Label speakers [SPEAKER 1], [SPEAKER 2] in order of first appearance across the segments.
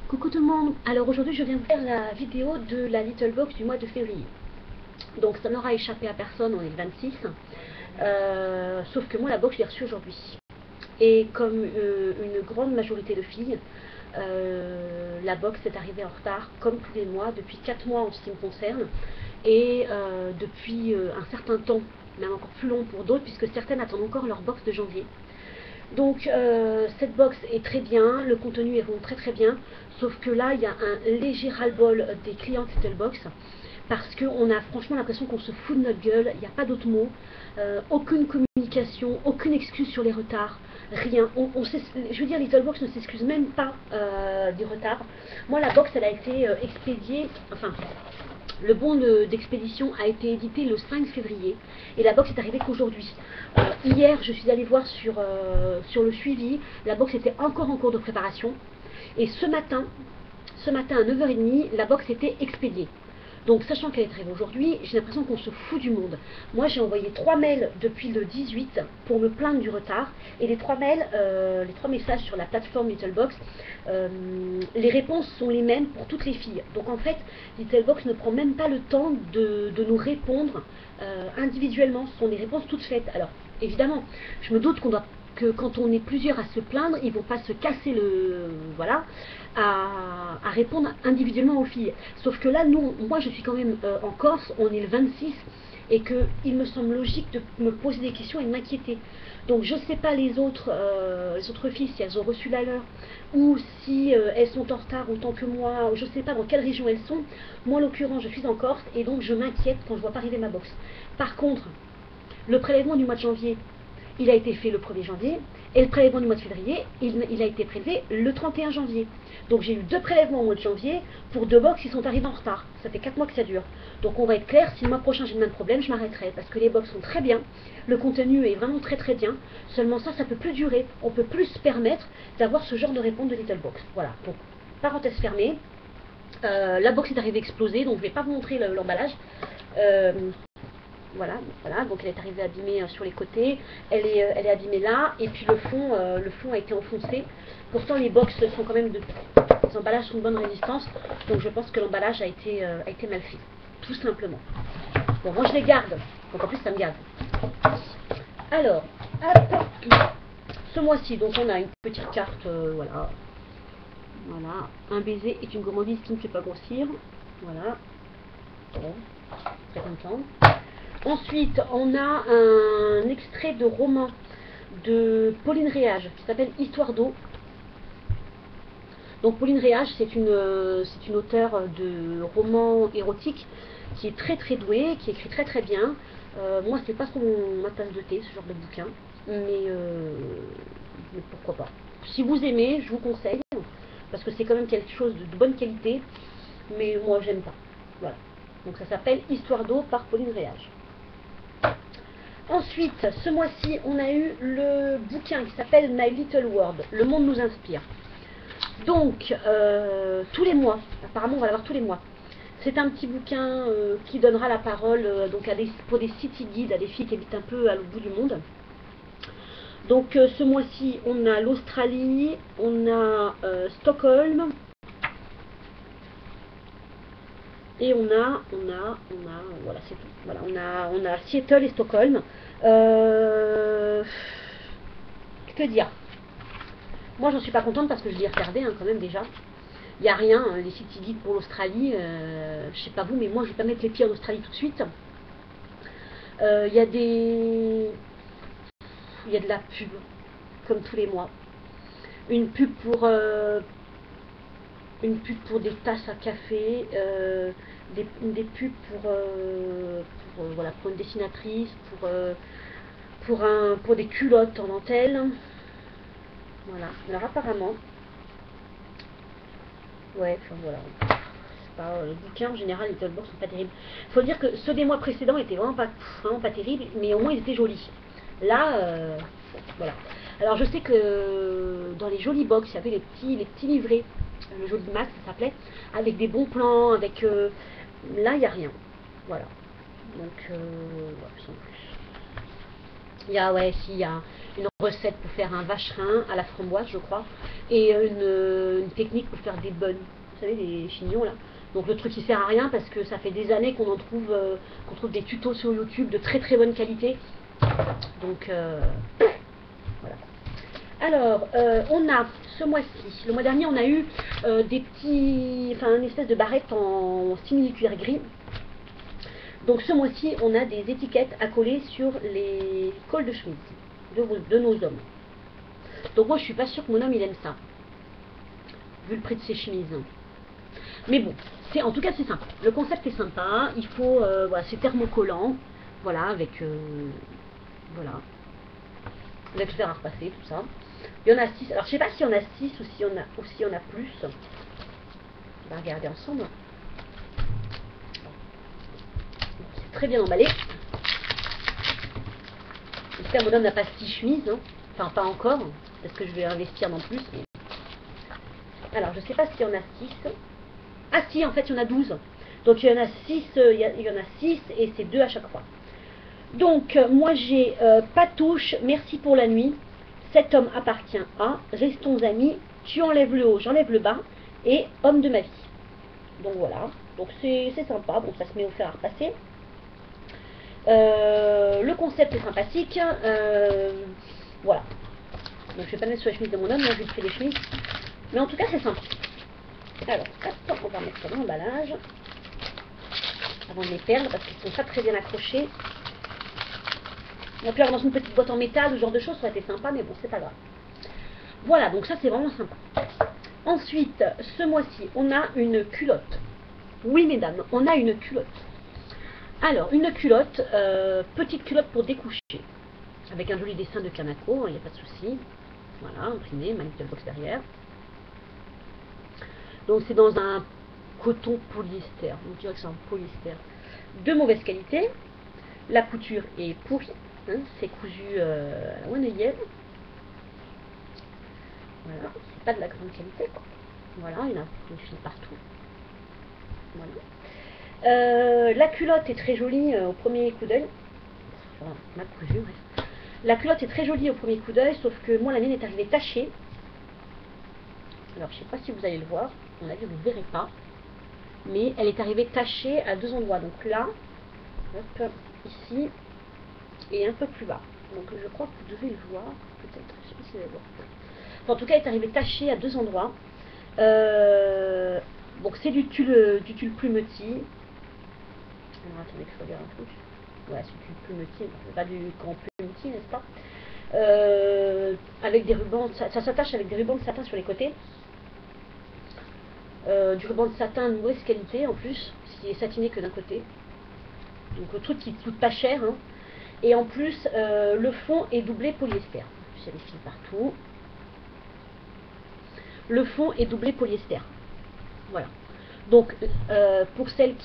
[SPEAKER 1] Coucou tout le monde, alors aujourd'hui je viens vous faire la vidéo de la Little Box du mois de février. Donc ça n'aura échappé à personne, on est le 26, sauf que moi la box je l'ai reçue aujourd'hui. Et comme une grande majorité de filles, la box est arrivée en retard comme tous les mois, depuis 4 mois en ce qui me concerne, et depuis un certain temps, même encore plus long pour d'autres, puisque certaines attendent encore leur box de janvier. Donc cette box est très bien, le contenu est vraiment très très bien, sauf que là il y a un léger ras-le-bol des clients de Little Box, parce qu'on a franchement l'impression qu'on se fout de notre gueule, il n'y a pas d'autre mot, aucune communication, aucune excuse sur les retards, rien. Je veux dire, Little Box ne s'excuse même pas du retard. Moi la box elle a été expédiée, enfin le bon d'expédition a été édité le 5 février et la box est arrivée qu'aujourd'hui. Hier, je suis allée voir sur le suivi, la box était encore en cours de préparation. Et ce matin à 9h30, la box était expédiée. Donc, sachant qu'elle est arrivée aujourd'hui, j'ai l'impression qu'on se fout du monde. Moi, j'ai envoyé 3 mails depuis le 18 pour me plaindre du retard. Et les 3 mails, les 3 messages sur la plateforme Littlebox, les réponses sont les mêmes pour toutes les filles. Donc, en fait, Littlebox ne prend même pas le temps de nous répondre individuellement. Ce sont des réponses toutes faites. Alors, évidemment, je me doute que quand on est plusieurs à se plaindre, ils ne vont pas se casser voilà, à répondre individuellement aux filles. Sauf que là, moi je suis quand même en Corse, on est le 26, et qu'il me semble logique de me poser des questions et de m'inquiéter. Donc je ne sais pas les autres filles, si elles ont reçu la leur, ou si elles sont en retard autant que moi, je ne sais pas dans quelle région elles sont. Moi en l'occurrence, je suis en Corse, et donc je m'inquiète quand je ne vois pas arriver ma box. Par contre, le prélèvement du mois de janvier, il a été fait le 1er janvier, et le prélèvement du mois de février, il a été prélevé le 31 janvier. Donc j'ai eu 2 prélèvements au mois de janvier pour 2 box qui sont arrivés en retard. Ça fait 4 mois que ça dure. Donc on va être clair, si le mois prochain j'ai le même problème, je m'arrêterai, parce que les box sont très bien, le contenu est vraiment très très bien, seulement ça peut plus durer. On peut plus se permettre d'avoir ce genre de réponse de Littlebox. Voilà, donc parenthèse fermée. La box est arrivée explosée, donc je ne vais pas vous montrer l'emballage. Voilà, donc elle est arrivée abîmée sur les côtés, elle est abîmée là, et puis le fond a été enfoncé. Pourtant les box sont quand même les emballages sont de bonne résistance, donc je pense que l'emballage a été mal fait, tout simplement. Bon, moi je les garde, donc en plus ça me garde. Alors, ce mois-ci, donc on a une petite carte, voilà, un baiser est une gourmandise qui ne fait pas grossir, voilà, bon, très content. Ensuite, on a un extrait de roman de Pauline Réage qui s'appelle Histoire d'eau. Donc Pauline Réage, c'est une auteure de romans érotiques qui est très très douée, qui écrit très très bien. Moi, c'est pas trop ma tasse de thé, ce genre de bouquin, mais pourquoi pas. Si vous aimez, je vous conseille, parce que c'est quand même quelque chose de bonne qualité, mais moi j'aime pas. Voilà. Donc ça s'appelle Histoire d'eau par Pauline Réage. Ensuite, ce mois-ci, on a eu le bouquin qui s'appelle My Little World, Le monde nous inspire. Donc, tous les mois, apparemment on va l'avoir tous les mois. C'est un petit bouquin qui donnera la parole donc pour des city guides, à des filles qui habitent un peu à l'autre bout du monde. Donc ce mois-ci, on a l'Australie, on a Stockholm, et on a voilà, c'est tout. Voilà, on a Seattle et Stockholm. Que dire? Moi, j'en suis pas contente parce que je l'ai regardé quand même déjà. Il n'y a rien, les city guides pour l'Australie. Je sais pas vous, mais moi, je vais pas mettre les pieds en Australie tout de suite. Il y a de la pub, comme tous les mois. Une pub pour des tasses à café, des pubs voilà, pour une dessinatrice, pour des culottes en dentelle. Voilà, alors apparemment, ouais, enfin voilà, les bouquins en général, les Littlebox sont pas terribles. Il faut dire que ceux des mois précédents étaient vraiment pas terribles, mais au moins ils étaient jolis. Là, voilà. Alors je sais que dans les jolies box, il y avait les petits livrets, le joli Max ça s'appelait, avec des bons plans, avec là il n'y a rien. Voilà. Donc voilà, sans plus. Il y a, ouais, si, il y a une recette pour faire un vacherin à la framboise, je crois, et une technique pour faire des buns. Vous savez, les chignons là. Donc le truc qui sert à rien parce que ça fait des années qu'on trouve des tutos sur YouTube de très très bonne qualité. Donc voilà. Alors, on a ce mois-ci, le mois dernier, on a eu des petits, enfin une espèce de barrette en simili-cuir gris. Donc ce mois-ci, on a des étiquettes à coller sur les cols de chemise de nos hommes. Donc moi, je suis pas sûre que mon homme il aime ça, vu le prix de ses chemises. Mais bon, en tout cas c'est sympa. Le concept est sympa. Il faut, voilà, c'est thermocollant, voilà, avec voilà, avec le fer à repasser, tout ça. Il y en a 6. Alors je sais pas s'il y en a 6 ou s'il y en a plus. On va regarder ensemble. C'est très bien emballé. J'espère que mon homme n'a pas 6 chemises, hein. Enfin pas encore, parce que je vais investir en plus. Mais... alors je sais pas s'il y en a 6. Ah si, en fait il y en a 12. Donc il y en a 6, il y en a 6 et c'est 2 à chaque fois. Donc moi j'ai Patouche, merci pour la nuit. Cet homme appartient à, restons amis, tu enlèves le haut, j'enlève le bas, et homme de ma vie. Donc voilà, donc c'est sympa, bon ça se met au fer à repasser. Le concept est sympathique, voilà. Donc je vais pas le mettre sur les chemises de mon homme, moi je lui fais les chemises. Mais en tout cas c'est sympa. Alors, hop, on va mettre ça dans l'emballage. Avant de les perdre, parce qu'ils sont pas très bien accrochés. On peut avoir dans une petite boîte en métal, ce genre de choses, ça aurait été sympa, mais bon, c'est pas grave. Voilà, donc ça c'est vraiment sympa. Ensuite, ce mois-ci, on a une culotte. Oui, mesdames, on a une culotte. Alors, une culotte, petite culotte pour découcher. Avec un joli dessin de Kanako, il n'y a pas de souci. Voilà, imprimé, ma Little Box derrière. Donc c'est dans un coton polyester. On dirait que c'est un polyester de mauvaise qualité. La couture est pourrie. Hein, c'est cousu à la wannayenne. Voilà, c'est pas de la grande qualité, quoi. Voilà, il y en a une fil partout. Voilà. La culotte est très jolie au premier coup d'œil. Enfin, ma cousu, bref. La culotte est très jolie au premier coup d'œil, sauf que moi la mienne est arrivée tachée. Alors je sais pas si vous allez le voir, à mon avis vous ne verrez pas. Mais elle est arrivée tachée à 2 endroits. Donc là, hop, ici, et un peu plus bas. Donc je crois que vous devez le voir, peut-être, je ne sais pas si vous allez le voir. Enfin, en tout cas, elle est arrivée tachée à 2 endroits. Donc c'est du tulle plumetis. Alors attendez que je regarde un truc. Ouais, c'est du plumetis, pas du grand plumetis, n'est-ce pas? Avec des rubans, ça s'attache avec des rubans de satin sur les côtés. Du ruban de satin de mauvaise qualité en plus, qui est satiné que d'un côté. Donc le truc qui coûte pas cher, hein. Et en plus le fond est doublé polyester. Il y a des fils partout. Le fond est doublé polyester. Voilà. Donc pour celles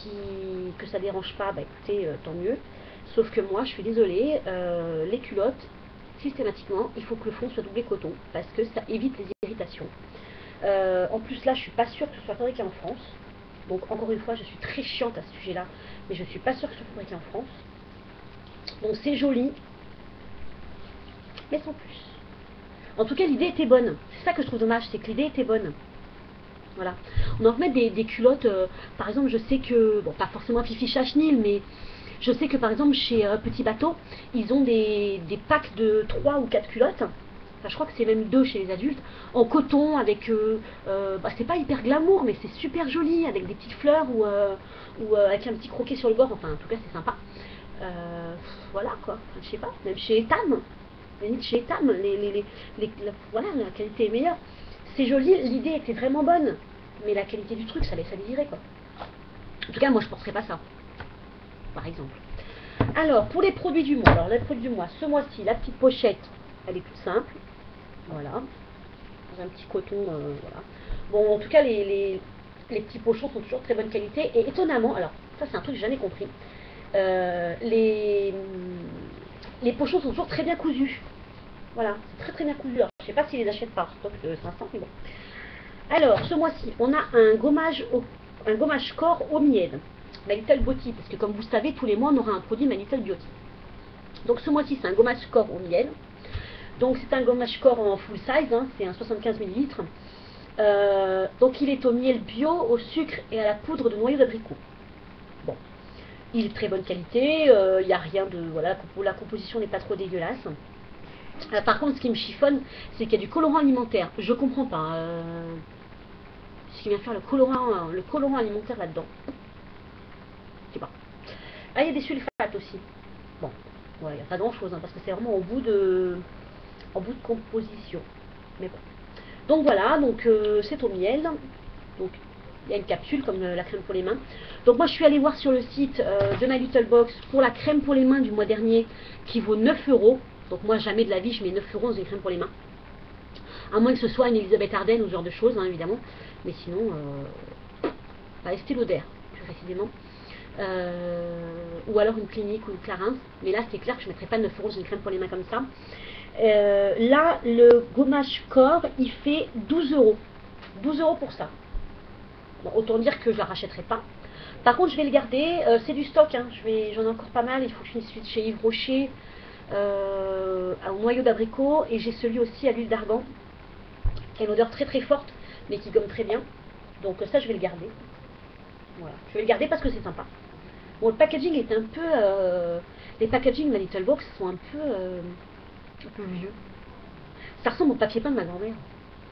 [SPEAKER 1] que ça dérange pas, bah écoutez, tant mieux. Sauf que moi je suis désolée, les culottes, systématiquement, il faut que le fond soit doublé coton, parce que ça évite les irritations. En plus là je suis pas sûre que ce soit fabriqué en France. Donc encore une fois je suis très chiante à ce sujet là, mais je suis pas sûre que ce soit fabriqué en France. Donc c'est joli, mais sans plus. En tout cas l'idée était bonne, c'est ça que je trouve dommage, c'est que l'idée était bonne. Voilà, on en remet des culottes, par exemple je sais que, bon pas forcément Fifi Chachnil, mais je sais que par exemple chez Petit Bateau, ils ont des packs de 3 ou 4 culottes. Enfin, je crois que c'est même 2 chez les adultes, en coton, avec, bah, c'est pas hyper glamour, mais c'est super joli, avec des petites fleurs ou avec un petit croquet sur le bord, enfin en tout cas c'est sympa. Voilà quoi, enfin, je sais pas, même chez Etam, chez Etam, voilà, la qualité est meilleure. C'est joli, l'idée était vraiment bonne, mais la qualité du truc, ça laisse à désirer quoi. En tout cas, moi je porterais pas ça, par exemple. Alors, pour les produits du mois, alors les produits du mois, ce mois-ci, la petite pochette, elle est toute simple. Voilà, dans un petit coton, voilà. Bon, en tout cas, les petits pochons sont toujours de très bonne qualité. Et étonnamment, alors, ça c'est un truc que j'ai jamais compris, les pochons sont toujours très bien cousus. Voilà, c'est très très bien cousu. Alors, je sais pas s'ils les achètent par stock de 500, mais bon. Alors, ce mois-ci, on a un gommage corps au miel. My Little Beauty, parce que comme vous savez, tous les mois, on aura un produit My Little Beauty. Donc ce mois-ci, c'est un gommage corps au miel. Donc c'est un gommage corps en full size, hein, c'est un 75 ml. Donc il est au miel bio, au sucre et à la poudre de noyau d'abricot. Bon, il est de très bonne qualité, il n'y a rien de... Voilà, la composition n'est pas trop dégueulasse. Par contre, ce qui me chiffonne, c'est qu'il y a du colorant alimentaire. Je comprends pas. Ce qui vient faire le colorant alimentaire là-dedans. Je sais pas. Ah, il y a des sulfates aussi. Bon, ouais, il n'y a pas grand-chose, hein, parce que c'est vraiment en bout de composition. Mais bon. Donc voilà, donc c'est au miel. Donc il y a une capsule comme la crème pour les mains. Donc moi je suis allée voir sur le site de My Little Box pour la crème pour les mains du mois dernier qui vaut 9 €. Donc moi jamais de la vie je mets 9 € dans une crème pour les mains. À moins que ce soit une Elisabeth Arden ou ce genre de choses, hein, évidemment. Mais sinon, pas Estée Lauder, plus précisément. Ou alors une Clinique ou une Clarins. Mais là c'est clair que je ne mettrai pas 9 € dans une crème pour les mains comme ça. Là le gommage corps il fait 12 €. 12 € pour ça. Bon, autant dire que je la rachèterai pas. Par contre je vais le garder, c'est du stock, hein. J'en ai encore pas mal, il faut que je finisse celui de chez Yves Rocher au noyau d'abricot, et j'ai celui aussi à l'huile d'argan qui a une odeur très très forte mais qui gomme très bien. Donc ça je vais le garder. Voilà, je vais le garder parce que c'est sympa. Bon, le packaging est un peu... les packaging de ma Little Box sont un peu vieux. Ça ressemble au papier peint de ma grand-mère.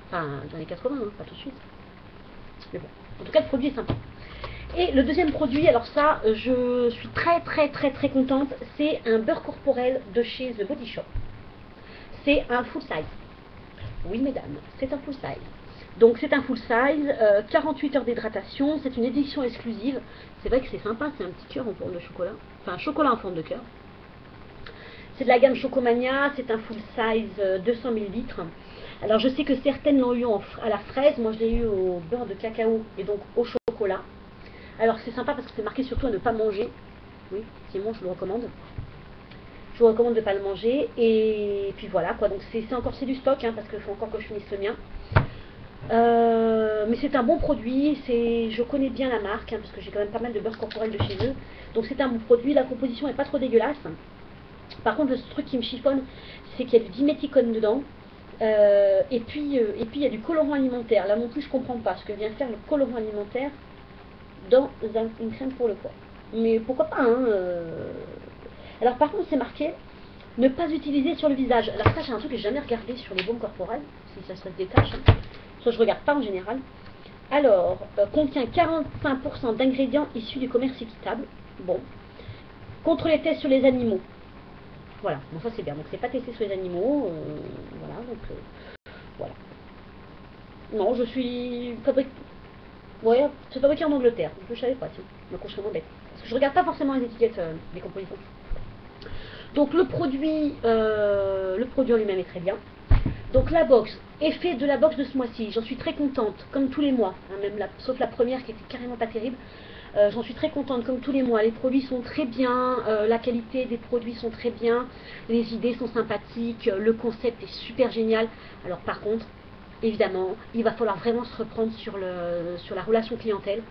[SPEAKER 1] Enfin, dans les 80, hein, pas tout de suite. Mais bon, en tout cas, le produit est sympa. Et le deuxième produit, alors ça, je suis très contente. C'est un beurre corporel de chez The Body Shop. C'est un full size. Oui, mesdames, c'est un full size. Donc c'est un full size, 48 heures d'hydratation, c'est une édition exclusive. C'est vrai que c'est sympa, c'est un petit cœur en forme de chocolat. Enfin, un chocolat en forme de cœur. C'est de la gamme Chocomania, c'est un full size 200 ml. Alors je sais que certaines l'ont eu à la fraise, moi je l'ai eu au beurre de cacao et donc au chocolat. Alors c'est sympa parce que c'est marqué surtout à ne pas manger. Oui, effectivement je vous le recommande. Je vous recommande de ne pas le manger. Et puis voilà quoi, donc c'est du stock, hein, parce qu'il faut encore que je finisse le mien. Mais c'est un bon produit, je connais bien la marque, hein, parce que j'ai quand même pas mal de beurre corporel de chez eux. Donc c'est un bon produit, la composition n'est pas trop dégueulasse. Par contre le truc qui me chiffonne, c'est qu'il y a du diméthicone dedans. Et puis il y a du colorant alimentaire. Là non plus je comprends pas ce que vient faire le colorant alimentaire dans une crème pour le corps. Mais pourquoi pas, hein. Alors par contre c'est marqué ne pas utiliser sur le visage. Alors ça c'est un truc que j'ai jamais regardé sur les baumes corporels, si ça se détache, hein. Ça je regarde pas en général. Alors contient 45% d'ingrédients issus du commerce équitable. Bon. Contre les tests sur les animaux. Voilà, bon ça c'est bien, donc c'est pas testé sur les animaux, voilà, donc voilà. Non, je suis fabriqué, ouais, c'est fabriqué en Angleterre, je savais pas, tiens, donc je serais moins bête. Parce que je regarde pas forcément les étiquettes des compositions. Donc le produit en lui-même est très bien. Donc la box, effet de la box de ce mois-ci, j'en suis très contente, comme tous les mois, hein, même sauf la première qui était carrément pas terrible. J'en suis très contente comme tous les mois, les produits sont très bien, la qualité des produits sont très bien, les idées sont sympathiques, le concept est super génial. Alors par contre, évidemment, il va falloir vraiment se reprendre sur la relation clientèle,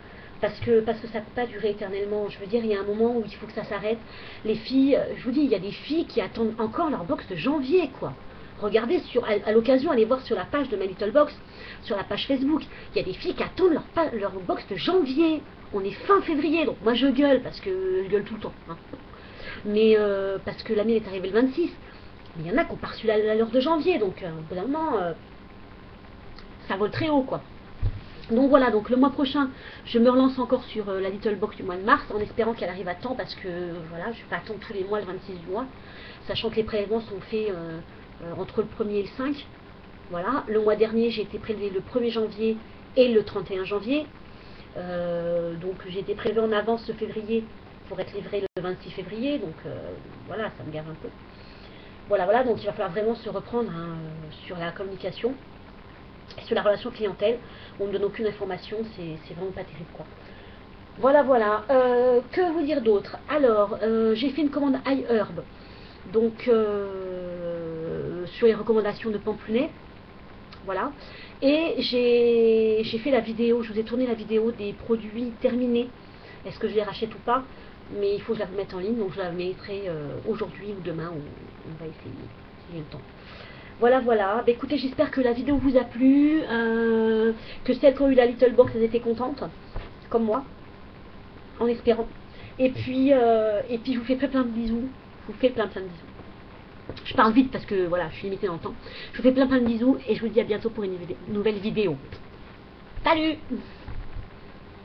[SPEAKER 1] parce que ça ne peut pas durer éternellement. Je veux dire, il y a un moment où il faut que ça s'arrête. Les filles, je vous dis, il y a des filles qui attendent encore leur box de janvier, quoi. Regardez, à l'occasion, allez voir sur la page de My Little Box, sur la page Facebook, il y a des filles qui attendent leur box de janvier. On est fin février, donc moi je gueule, parce que je gueule tout le temps. Hein. Mais parce que la mienne est arrivée le 26. Mais il y en a qui ont pas reçu l'heure de janvier, donc au bout d'un moment, ça vole très haut, quoi. Donc voilà, donc le mois prochain, je me relance encore sur la Little Box du mois de mars, en espérant qu'elle arrive à temps, parce que voilà, je ne vais pas attendre tous les mois le 26 du mois, sachant que les prélèvements sont faits entre le 1er et le 5. Voilà, le mois dernier, j'ai été prélevée le 1er janvier et le 31 janvier. Donc j'ai été prélevée en avance ce février pour être livrée le 26 février, donc voilà, ça me gave un peu. Voilà, donc il va falloir vraiment se reprendre, hein, sur la communication, sur la relation clientèle. On ne donne aucune information, c'est vraiment pas terrible, quoi. Voilà. Que vous dire d'autre? Alors, j'ai fait une commande iHerb, donc sur les recommandations de Pamplunet. Voilà. Et j'ai fait la vidéo, je vous ai tourné la vidéo des produits terminés. Est-ce que je les rachète ou pas? mais il faut que je la mette en ligne, donc je la mettrai aujourd'hui ou demain, on va essayer, si j'ai le temps. Voilà, voilà. Bah, écoutez, j'espère que la vidéo vous a plu, que celles qui ont eu la Little Box, elles étaient contentes, comme moi, en espérant. Et puis je vous fais plein de bisous. Je vous fais plein de bisous. Je parle vite parce que voilà, je suis limitée dans le temps. Je vous fais plein de bisous et je vous dis à bientôt pour une nouvelle vidéo. Salut!